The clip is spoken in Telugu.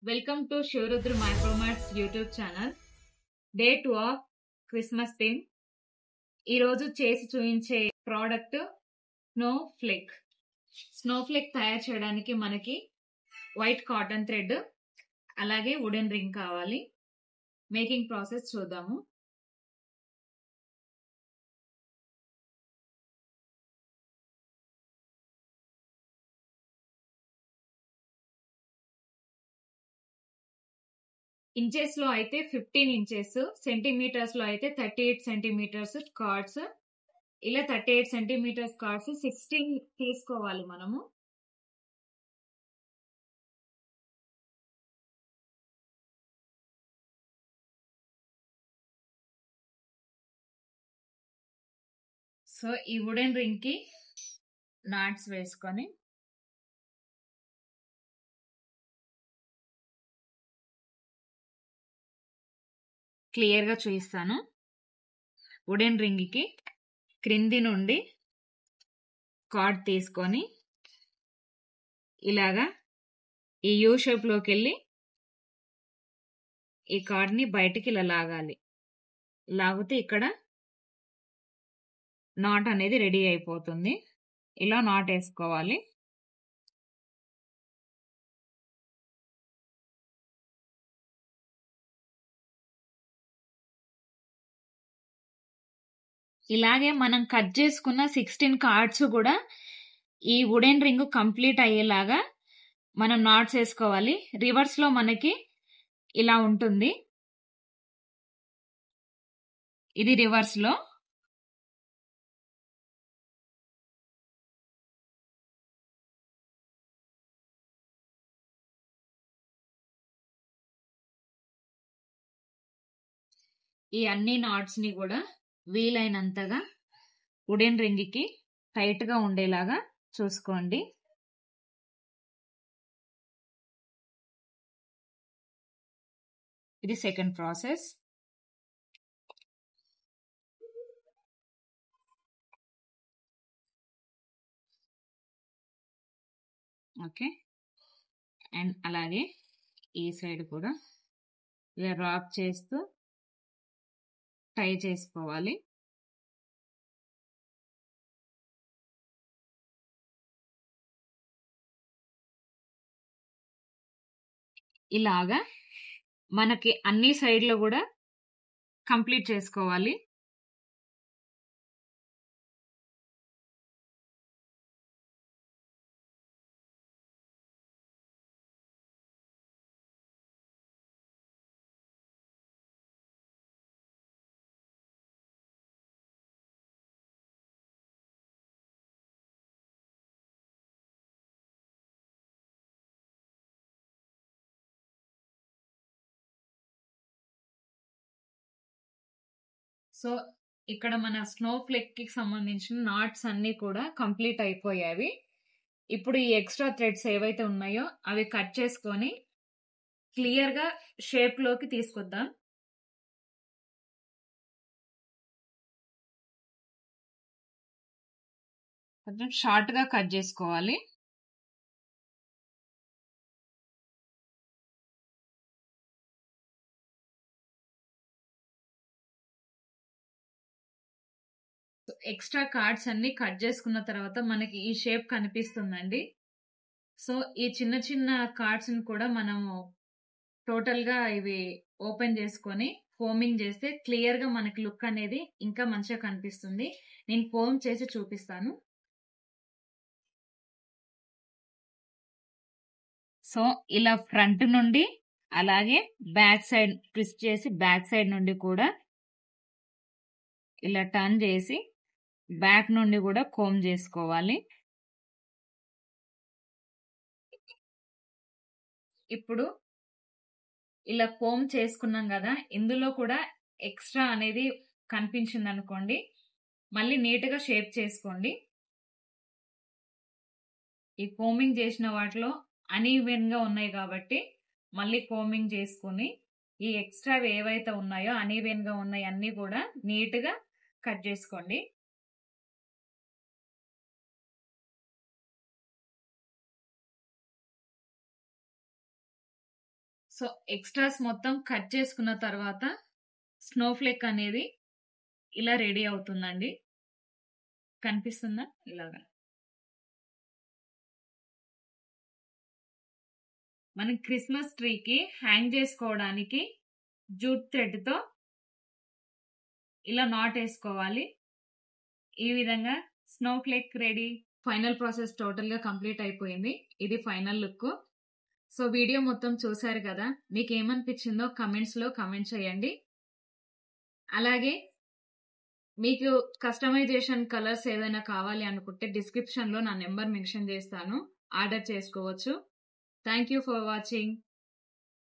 Welcome to Shivrudra Micromarts YouTube channel. Day 2 of Christmas theme. ఈరోజు చేసి చూపించే ప్రోడక్ట్ స్నోఫ్లేక్. స్నోఫ్లేక్ తయారు చేయడానికి మనకి వైట్ కాటన్ థ్రెడ్ అలాగే వుడెన్ రింగ్ కావాలి. మేకింగ్ ప్రాసెస్ చూద్దాము. ఇంచెస్ లో అయితే 15 ఇంచెస్, సెంటీమీటర్స్ లో అయితే 38 సెంటీమీటర్స్ కార్డ్స్. ఇలా 38 సెంటీమీటర్స్ కార్డ్స్ 16 తీసుకోవాలి మనము. సో ఈ వుడెన్ రింగ్ కి నాట్స్ వేసుకొని క్లియర్ గా చూపిస్తాను. వుడెన్ రింగ్ కి క్రింది నుండి కార్డ్ తీసుకొని ఇలాగా ఈ యూ షేప్ లోకి వెళ్ళి ఈ కార్డ్ ని బయటికి ఇలా లాగాలి. లాగితే ఇక్కడ నాట్ అనేది రెడీ అయిపోతుంది. ఇలా నాట్ వేసుకోవాలి. ఇలాగే మనం కట్ చేసుకున్న 16 కార్డ్స్ కూడా ఈ వుడెన్ రింగ్ కంప్లీట్ అయ్యేలాగా మనం నాట్స్ వేసుకోవాలి. రివర్స్ లో మనకి ఇలా ఉంటుంది. ఇది రివర్స్ లో. ఈ అన్ని నాట్స్ ని కూడా వీలైనంతగా వుడెన్ రింగ్ కి టైట్ గా ఉండేలాగా చూసుకోండి. ఇది సెకండ్ ప్రాసెస్. ఓకే, అండ్ అలాగే ఈ సైడ్ కూడా ఇలా రాక్ చేస్తూ టై చేసుకోవాలి. ఇలాగా మనకి అన్ని సైడ్లో కూడా కంప్లీట్ చేసుకోవాలి. సో ఇక్కడ మన స్నో ఫ్లేక్ కి సంబంధించిన నాట్స్ అన్ని కూడా కంప్లీట్ అయిపోయావి. ఇప్పుడు ఈ ఎక్స్ట్రా థ్రెడ్స్ ఏవైతే ఉన్నాయో అవి కట్ చేసుకొని క్లియర్ గా షేప్ లోకి తీసుకొద్దాం. కొంచెం షార్ట్ గా కట్ చేసుకోవాలి. ఎక్స్ట్రా కార్డ్స్ అన్ని కట్ చేసుకున్న తర్వాత మనకి ఈ షేప్ కనిపిస్తుందండి. సో ఈ చిన్న చిన్న కార్డ్స్ ని కూడా మనము టోటల్ గా ఇవి ఓపెన్ చేసుకొని ఫోమింగ్ చేస్తే క్లియర్ గా మనకి లుక్ అనేది ఇంకా మంచిగా కనిపిస్తుంది. నేను ఫోమ్ చేసి చూపిస్తాను. సో ఇలా ఫ్రంట్ నుండి అలాగే బ్యాక్ సైడ్ ట్విస్ట్ చేసి బ్యాక్ సైడ్ నుండి కూడా ఇలా టర్న్ చేసి బ్యాక్ నుండి కూడా కోమ్ చేసుకోవాలి. ఇప్పుడు ఇలా కోమ్ చేసుకున్నాం కదా, ఇందులో కూడా ఎక్స్ట్రా అనేది కనిపించింది అనుకోండి, మళ్ళీ నీట్గా షేప్ చేసుకోండి. ఈ కోమింగ్ చేసిన వాటిలో అన్ఈవెన్ గా ఉన్నాయి కాబట్టి మళ్ళీ కోమింగ్ చేసుకుని ఈ ఎక్స్ట్రా ఏవైతే ఉన్నాయో అన్ఈవెన్ గా ఉన్నాయి అన్ని కూడా నీట్గా కట్ చేసుకోండి. సో ఎక్స్ట్రాస్ మొత్తం కట్ చేసుకున్న తర్వాత స్నో ఫ్లేక్ అనేది ఇలా రెడీ అవుతుందండి. కనిపిస్తుందా? ఇలాగా మనం క్రిస్మస్ ట్రీకి హ్యాంగ్ చేసుకోవడానికి జూట్ థ్రెడ్ తో ఇలా నాట్ వేసుకోవాలి. ఈ విధంగా snow flake ready. Final process total గా కంప్లీట్ అయిపోయింది. ఇది ఫైనల్ లుక్. సో వీడియో మొత్తం చూసారు కదా, మీకు ఏమనిపించిందో కమెంట్స్ లో కమెంట్ చేయండి. అలాగే మీకు కస్టమైజేషన్ కలర్స్ ఏదైనా కావాలి అనుకుంటే డిస్క్రిప్షన్ లో నా నెంబర్ మెన్షన్ చేస్తాను, ఆర్డర్ చేసుకోవచ్చు. Thank you for watching.